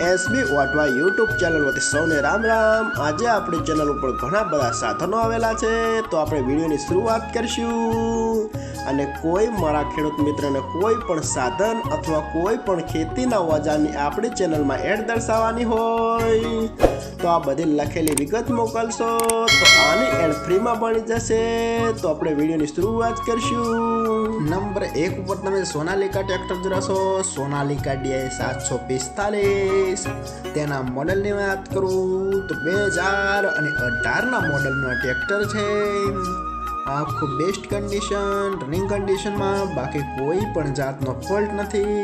SB વાટવા YouTube channel વતી સૌને રામ રામ। આજે આપણી ચેનલ ઉપર ઘણા બધા સાધનો આવેલા છે, તો આપણે વિડીયોની શરૂઆત કરીશું। અને કોઈ મારા ખેડૂત મિત્રને કોઈ પણ સાધન અથવા કોઈ પણ ખેતીના ઓજારની આપણી ચેનલમાં એડ દર્શાવવાની હોય તો આ બધી લખેલી વિગત મોકલશો તો આની એડ ફ્રીમાં બની જશે। તો આપણે વિડીયોની શરૂઆત કરીશું। નંબર 1 ઉપર તમે સોનાલિકા ટ્રેક્ટર જોશો। સોનાલિકા DI 745 તેના મોડલની વાત કરું તો 2018ના મોડલનું ટ્રેક્ટર છે। આખું બેસ્ટ કન્ડિશન, રનિંગ કન્ડિશનમાં, બાકી કોઈ પણ જાતનો ફોલ્ટ નથી।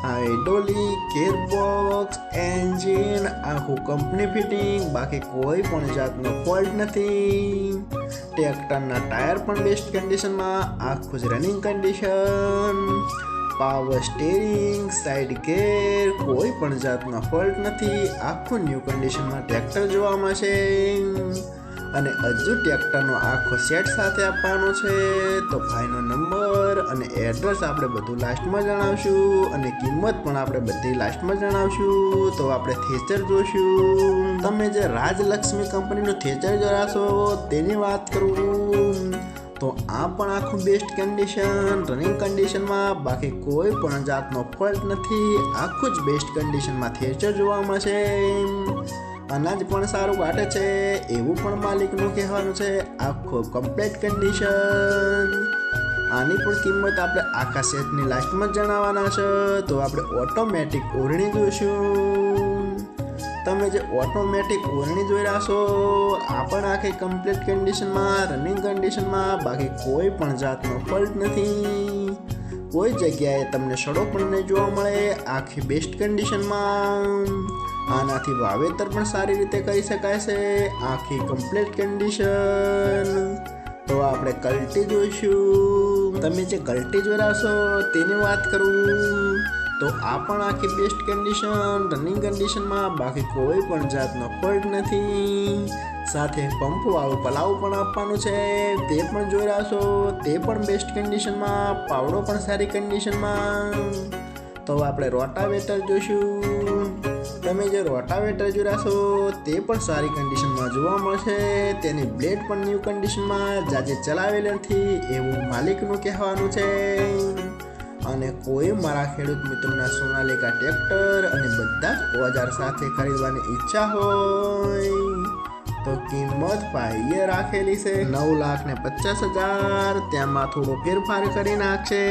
હાઇડ્રોલિક, ગિયરબોક્સ, એન્જિન આખું કંપની ફિટિંગ, બાકી કોઈ પણ જાતનો ફોલ્ટ નથી। ટ્રેક્ટરના ટાયર પણ બેસ્ટ કન્ડિશનમાં, આખું જ running condition. Power steering, side ગેર, કોઈ પણ જાતનો ફોલ્ટ નથી। આખું ન્યૂ કન્ડિશનમાં ટ્રેક્ટર જોવા મળશે। અને હજુ ટ્રેક્ટરનો આખો સેટ સાથે આપવાનો છે, તો ભાઈનો નંબર અને એડ્રેસ આપણે બધું લાસ્ટમાં જણાવશું અને કિંમત પણ આપણે બધી લાસ્ટમાં જણાવશું। તો આપણે થેચર જોશું। તમે જે રાજલક્ષ્મી કંપનીનું થેચર જોશો તેની વાત કરું તો આ પણ આખું બેસ્ટ કન્ડિશન, રનિંગ કન્ડિશનમાં, બાકી કોઈ પણ જાતનો ફોલ્ટ નથી। આખું જ બેસ્ટ કન્ડિશનમાં થેચર જોવા મળશે। અનાજ પણ સારું કાઢે છે એવું પણ માલિકનું કહેવાનું છે। આખું કમ્પ્લીટ કન્ડિશન। આની પણ કિંમત આપણે આખા સેટની લાસ્ટમાં જણાવવાના છે। તો આપણે ઓટોમેટિક ઓરણી જોઈશું। તમે જે ઓટોમેટિક ઓરણી જોઈ રહ્યા છો આ પણ આખી કમ્પ્લીટ કન્ડિશનમાં, રનિંગ કન્ડિશનમાં, બાકી કોઈ પણ જાતનો ફોલ્ટ નથી। કોઈ જગ્યાએ તમને સડો પણ નહીં જોવા મળે। આખી બેસ્ટ કન્ડિશનમાં। આનાથી વાવેતર પણ સારી રીતે કરી શકાય છે। આખી કમ્પ્લીટ કન્ડિશન। તો આપણે કલ્ટી જોઈશું। તમે જે કલ્ટી જોઈ રહ્યા છો તેની વાત કરું તો આ પણ આખી બેસ્ટ કન્ડિશન, રનિંગ કન્ડિશનમાં, બાકી કોઈ પણ જાતનો ફોલ્ટ નથી। સાથે પંપવાળું પલાવ પણ આપવાનું છે તે પણ જોઈ રહ્યા છો, તે પણ બેસ્ટ કન્ડિશનમાં, પાવડો પણ સારી કન્ડિશનમાં। તો આપણે રોટાવેટર જોઈશું। તમે જે રોટાવેટર જોઈ રહ્યા છો તે પણ સારી કન્ડિશનમાં જોવા મળશે। તેની બ્લેડ પણ ન્યૂ કન્ડિશનમાં, જાજે ચલાવેલી નથી એવું માલિકનું કહેવાનું છે। અને કોઈ મારા ખેડૂત મિત્રોના સોનાલિકા ટ્રેક્ટર અને બધા જ ઓજાર સાથે ખરીદવાની ઈચ્છા હોય તો કિંમત ભાઈએ રાખેલી છે 9,50,000। તેમાં થોડો ફેરફાર કરી નાખશે।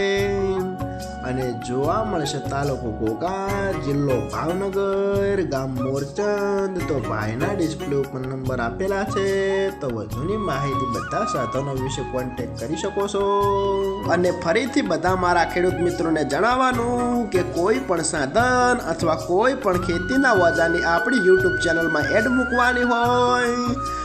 અને જોવા મળશે તાલુકો ઘોઘા, જિલ્લો ભાવનગર, ગામ મોરચંદ। તો ભાઈના ડિસ્પ્લે ઉપર નંબર આપેલા છે, તો વધુની માહિતી બધા સાધનો વિશે કોન્ટેક્ટ કરી શકો છો। અને ફરીથી બધા મારા ખેડૂત મિત્રોને જણાવવાનું કે કોઈ પણ સાધન અથવા કોઈ પણ ખેતીના ઓજારની આપણી યુટ્યુબ ચેનલમાં એડ મૂકવાની હોય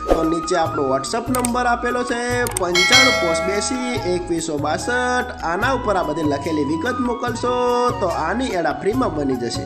તો નીચે આપણો વોટ્સઅપ નંબર આપેલો છે 95822162। આના ઉપર આ બધી લખેલી વિગત મોકલશો તો આની એડ ફ્રીમાં બની જશે।